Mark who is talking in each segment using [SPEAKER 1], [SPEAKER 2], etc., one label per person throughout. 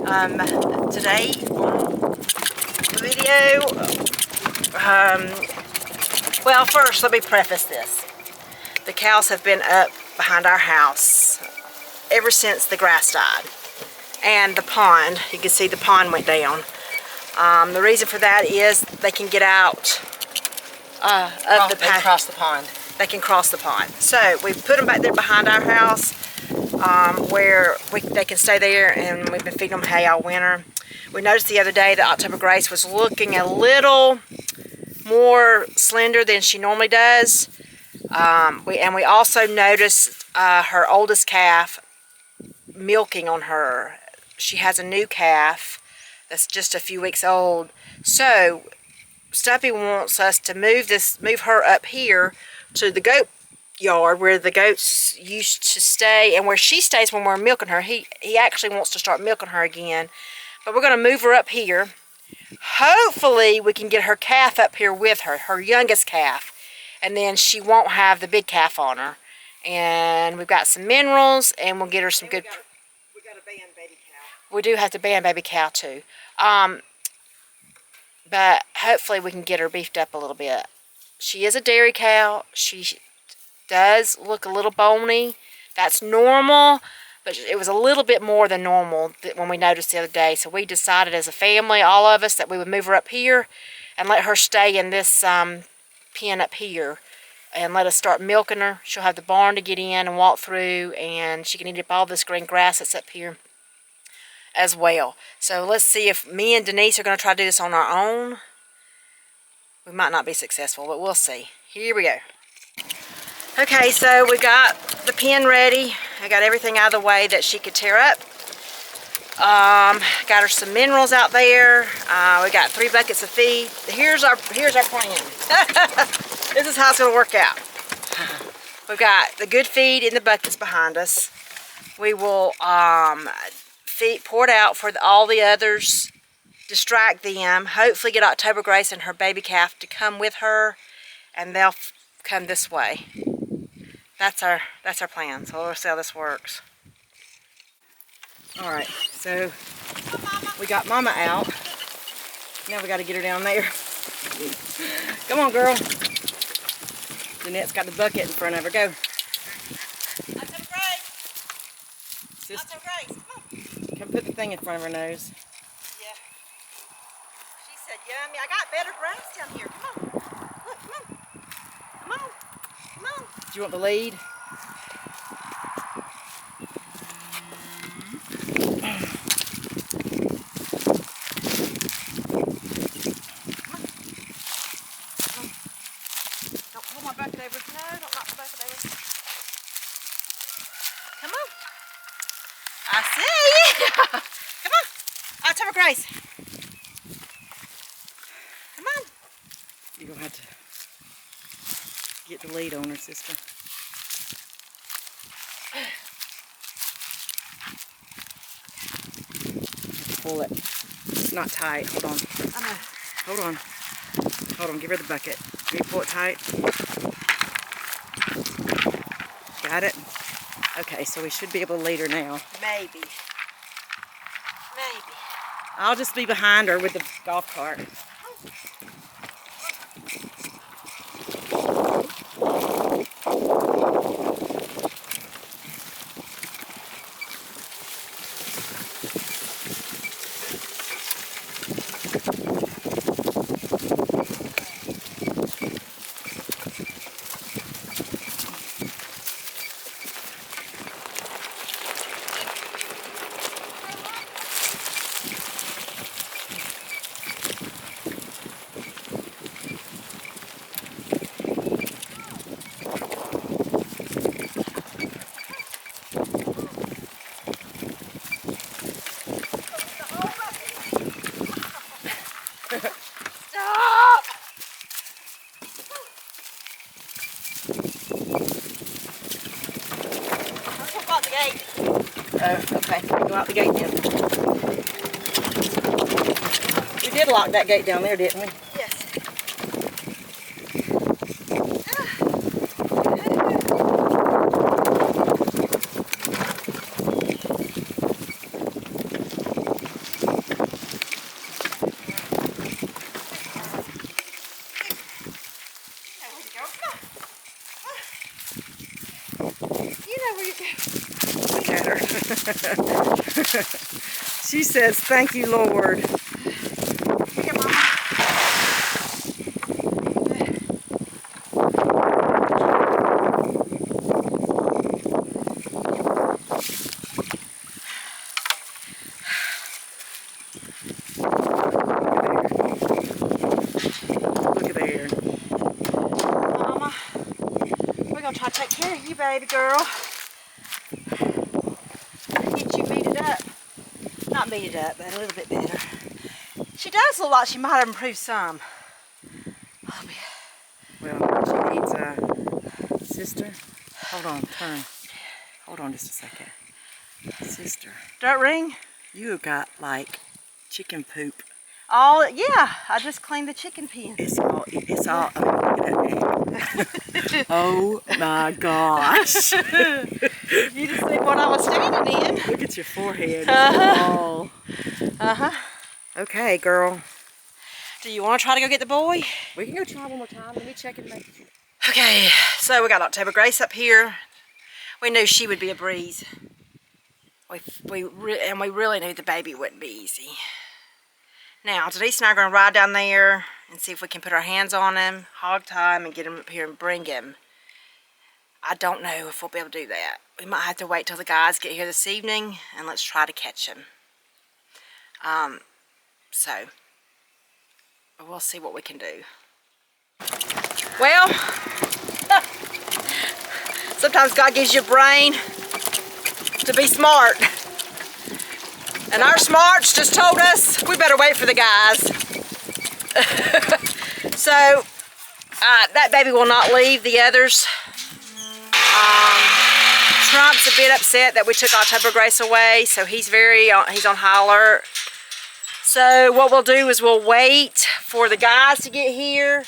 [SPEAKER 1] Today on the video, well, first let me preface this. The cows have been up behind our house ever since the grass died. And the pond, you can see the pond went down. The reason for that is they can get out of the pond. They can cross the pond. They can cross the pond. So we put them back there behind our house where they can stay there, and we've been feeding them hay all winter. We noticed the other day that October Grace was looking a little more slender than she normally does. We also noticed her oldest calf milking on her. She has a new calf that's just a few weeks old. So Stumpy wants us to move her up here to the goat yard where the goats used to stay and where she stays when we're milking her. He actually wants to start milking her again. But we're going to move her up here. Hopefully we can get her calf up here with her, her youngest calf. And then she won't have the big calf on her. And we've got some minerals, and we'll get her some good... We got a band baby cow. We do have to band baby cow too. But hopefully we can get her beefed up a little bit. She is a dairy cow. She does look a little bony. That's normal, but it was a little bit more than normal when we noticed the other day. So we decided as a family, all of us, that we would move her up here and let her stay in this pen up here and let us start milking her. She'll have the barn to get in and walk through, and she can eat up all this green grass that's up here as well. So let's see if me and Denise are going to try to do this on our own. We might not be successful, but we'll see. Here we go. Okay, so we got the pen ready. I got everything out of the way that she could tear up. Got her some minerals out there. We got 3 buckets of feed. Here's our plan. This is how it's going to work out. We've got the good feed in the buckets behind us. We will pour it out for all the others, distract them, hopefully get October Grace and her baby calf to come with her, and they'll come this way. That's our plan. So we'll see how this works. All right, so we got Mama out. Now we got to get her down there. Come on, girl. Jeanette's got the bucket in front of her. Go. October Grace. October Grace, come on. Come put the thing in front of her nose. Yeah. She said, yummy. I got better grass down here. Come on. Look, come on. Come on. Come on. Do you want the lead? I see you. Come on. October Grace. Come on. You're going to have to get the lead on her, sister. Pull it. It's not tight. Hold on. Hold on. Hold on. Give her the bucket. Can you pull it tight? Got it? Okay, so we should be able to lead her now. Maybe. Maybe. I'll just be behind her with the golf cart. Stop! Let's go out the gate. Oh, okay. Go out the gate then. We did lock that gate down there, didn't we? Yes. Where you go? Look at her. She says, thank you, Lord. Here, Mama. Look at there. Mama, we're going to try to take care of you, baby girl. Get you beat it up. Not beat it up, but a little bit better. She does look like she might have improved some. Well, she needs a sister. Hold on, turn. Hold on just a second. Sister. Dirt ring? You have got like chicken poop. Oh, yeah. I just cleaned the chicken pen. It's all, look at that. Oh my gosh. You just see what I was standing in. Look at your forehead. Uh-huh. Uh-huh. Okay, girl. Do you want to try to go get the boy? We can go try one more time. Let me check and make sure. Okay, so we got October Grace up here. We knew she would be a breeze. We really knew the baby wouldn't be easy. Now, Denise and I are going to ride down there and see if we can put our hands on him, hog tie him, and get him up here and bring him. I don't know if we'll be able to do that. We might have to wait till the guys get here this evening, and let's try to catch him. But we'll see what we can do. Well, sometimes God gives you a brain to be smart. And our smarts just told us we better wait for the guys. So, that baby will not leave the others. Trump's a bit upset that we took October Grace away, so he's on high alert. So what we'll do is we'll wait for the guys to get here,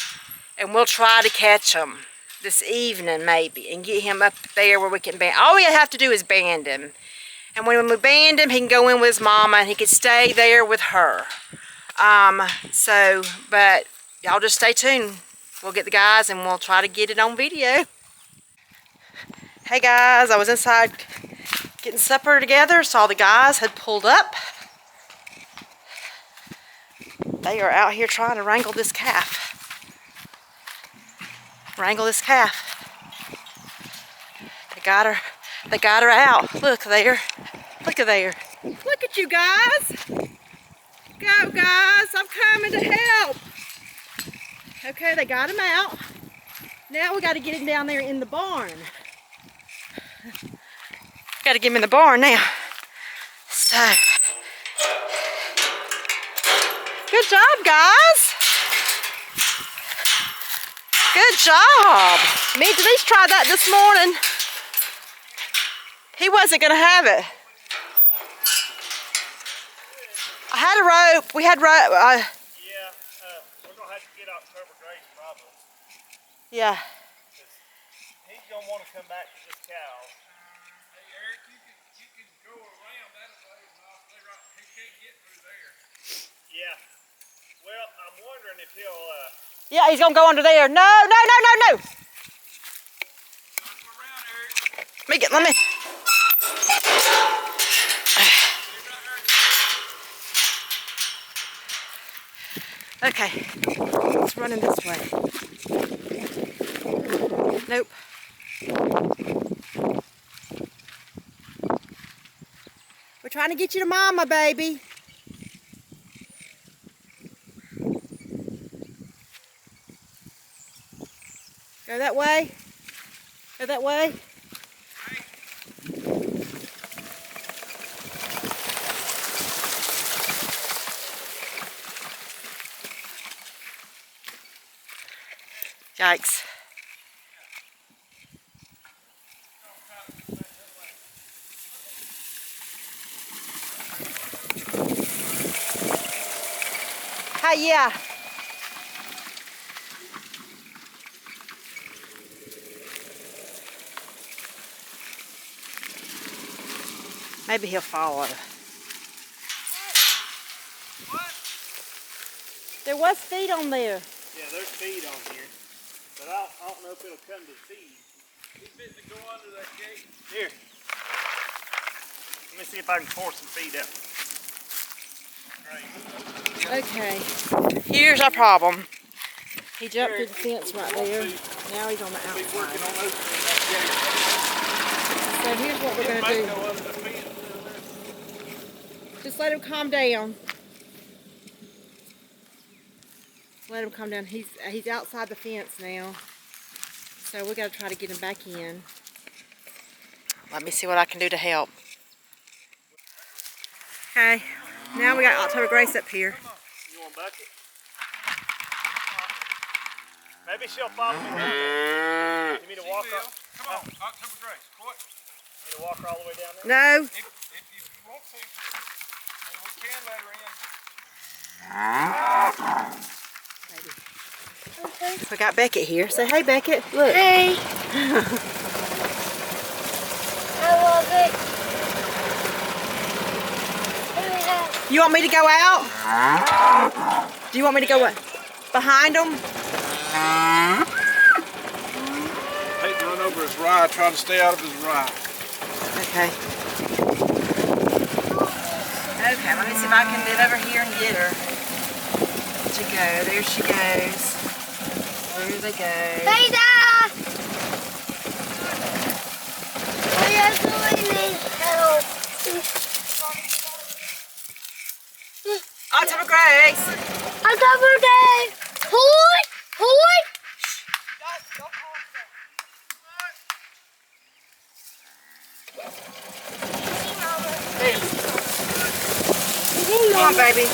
[SPEAKER 1] and we'll try to catch him this evening maybe, and get him up there where we can band. All we have to do is band him. And when we band him, he can go in with his mama, and he can stay there with her. But y'all just stay tuned. We'll get the guys, and we'll try to get it on video. Hey guys, I was inside getting supper together, saw the guys had pulled up. They are out here trying to wrangle this calf. Wrangle this calf. They got her out. Look there. Look there. Look at you guys. Go guys, I'm coming to help. Okay, they got him out. Now we got to get him down there in the barn. Got to get him in the barn now. So, good job, guys. Good job. Me and Denise tried that this morning. He wasn't going to have it. I had a rope. We had rope.
[SPEAKER 2] We're going to have to get October Grace probably.
[SPEAKER 1] Yeah.
[SPEAKER 2] He's going to want to come back to this cow. Hey, Eric, you can go around that way. He can't get through there. Yeah. Well, I'm wondering if he'll...
[SPEAKER 1] Yeah, he's going to go under there. No, no, no, no, no.
[SPEAKER 2] Around, Eric.
[SPEAKER 1] Let me. Okay, let's run him this way. Nope. We're trying to get you to Mama, baby. Go that way. Go that way. Yikes. Hey, yeah. Maybe he'll follow.
[SPEAKER 2] What?
[SPEAKER 1] There was feed on there.
[SPEAKER 2] Yeah, there's feed on here. But I don't know if it'll come to feed. He's fitting to go under that gate. Here. Let me see if I can force some feed up.
[SPEAKER 1] Okay, here's our problem. He jumped through the fence right there. Now he's on the outside. So here's what we're going to do. Just let him calm down. Let him calm down. He's outside the fence now. So we got to try to get him back in. Let me see what I can do to help. Okay, now we got October Grace up here.
[SPEAKER 2] You want a bucket? Maybe she'll follow me down there. You mean to walk up? Come on, October Grace. What? You to walk her all the way down there?
[SPEAKER 1] No.
[SPEAKER 2] If you want to, we can let her in.
[SPEAKER 1] We got Beckett here. Say hey, Beckett. Look.
[SPEAKER 3] Hey. I love it.
[SPEAKER 1] You want me to go out? Do you want me to go behind them?
[SPEAKER 4] I hate to run over his ride, try to stay out of his ride.
[SPEAKER 1] Okay. Okay, let me see if I can get over here and get her. Where'd she go? There she goes. There they go.
[SPEAKER 3] Dad! We are doing this help.
[SPEAKER 1] October Grace!
[SPEAKER 3] October Day! Hoy! Hoy!
[SPEAKER 1] Come on, baby.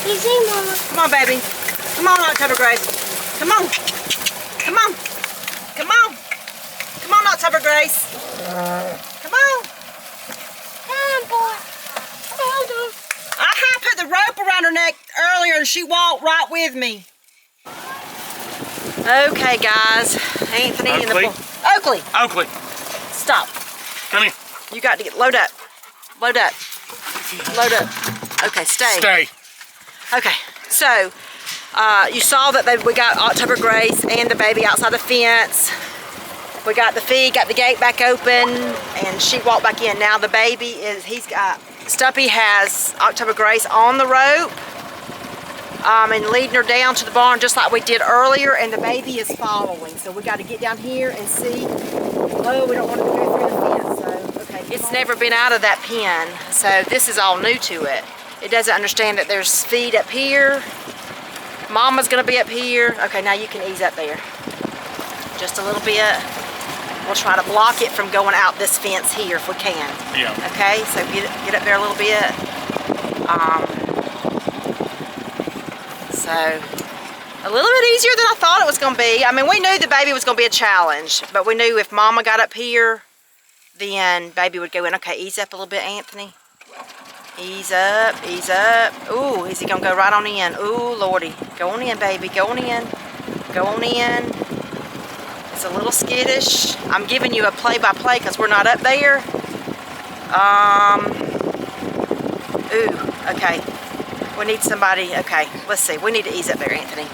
[SPEAKER 3] Easy, Mama.
[SPEAKER 1] Come on, baby. Come on, October Grace. Come on. Come on. Come on. Come on, October Grace. Come on.
[SPEAKER 3] Come on, boy. Hold on.
[SPEAKER 1] I put the rope around her neck earlier and she walked right with me. Okay, guys. Anthony and the Oakley.
[SPEAKER 2] Oakley,
[SPEAKER 1] Stop.
[SPEAKER 2] come here.
[SPEAKER 1] You got to load up. Load up. Load up. Okay, stay.
[SPEAKER 2] Stay.
[SPEAKER 1] Okay, so you saw that we got October Grace and the baby outside the fence. We got the feed, got the gate back open, and she walked back in. Now the baby Stumpy has October Grace on the rope and leading her down to the barn just like we did earlier, and the baby is following. So we got to get down here and see. Oh, we don't want to go through the fence, so okay. It's never been out of that pen, so this is all new to it. It doesn't understand that there's feed up here. Mama's gonna be up here. Okay, now you can ease up there. Just a little bit. We'll try to block it from going out this fence here if we can.
[SPEAKER 2] Yeah.
[SPEAKER 1] Okay, so get up there a little bit. So, a little bit easier than I thought it was gonna be. I mean, we knew the baby was gonna be a challenge, but we knew if Mama got up here, then baby would go in. Okay, ease up a little bit, Anthony. Ease up, ease up. Ooh, is he gonna go right on in? Ooh, Lordy. Go on in, baby, go on in. Go on in. It's a little skittish. I'm giving you a play-by-play because we're not up there. Ooh, okay. We need somebody, okay, let's see. We need to ease up there, Anthony.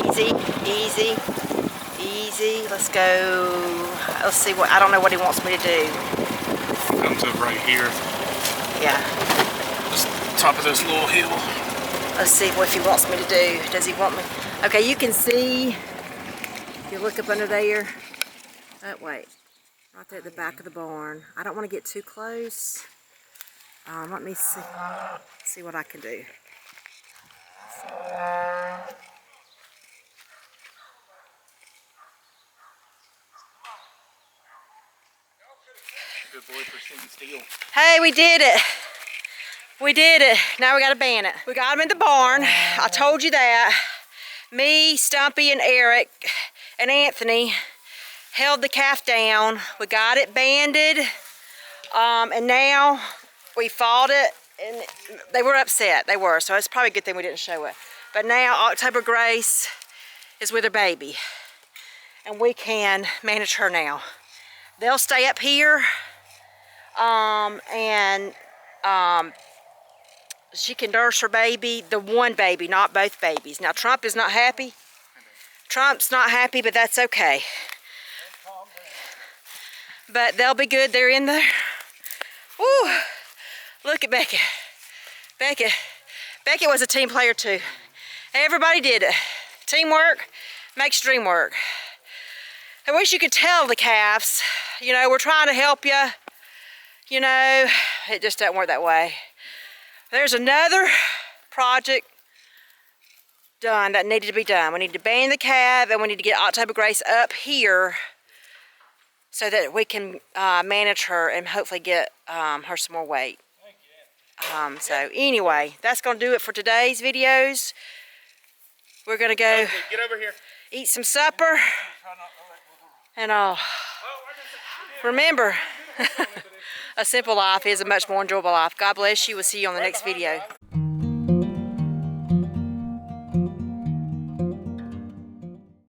[SPEAKER 1] Easy, easy, easy. Let's go. Let's see what, I don't know what he wants me to do.
[SPEAKER 4] Comes up right here.
[SPEAKER 1] Yeah.
[SPEAKER 4] Just top of this little hill.
[SPEAKER 1] Let's see what he wants me to do. Does he want me? Okay, you can see, if you look up under there, oh wait, right there at the back of the barn. I don't want to get too close. Let me see what I can do.
[SPEAKER 4] Good boy for sitting still.
[SPEAKER 1] Hey, we did it. We did it. Now we got to ban it. We got him in the barn. I told you that. Me, Stumpy, and Eric, and Anthony held the calf down. We got it banded, and now we fought it, and they were upset. They were, so it's probably a good thing we didn't show it. But now October Grace is with her baby, and we can manage her now. They'll stay up here, and she can nurse her baby, the one baby, not both babies. Now Trump is not happy. Trump's not happy, but that's okay. But they'll be good. They're in there. Woo! Look at Beckett. Beckett was a team player too. Everybody did it. Teamwork makes dream work. I wish you could tell the calves, you know, we're trying to help you. You know, it just doesn't work that way. There's another project done that needed to be done. We need to ban the calf, and we need to get October Grace up here so that we can manage her and hopefully get her some more weight. So anyway, that's going to do it for today's videos. We're going to go
[SPEAKER 2] Get over here.
[SPEAKER 1] eat some supper. And remember, a simple life is a much more enjoyable life. God bless you. We'll see you on the next video.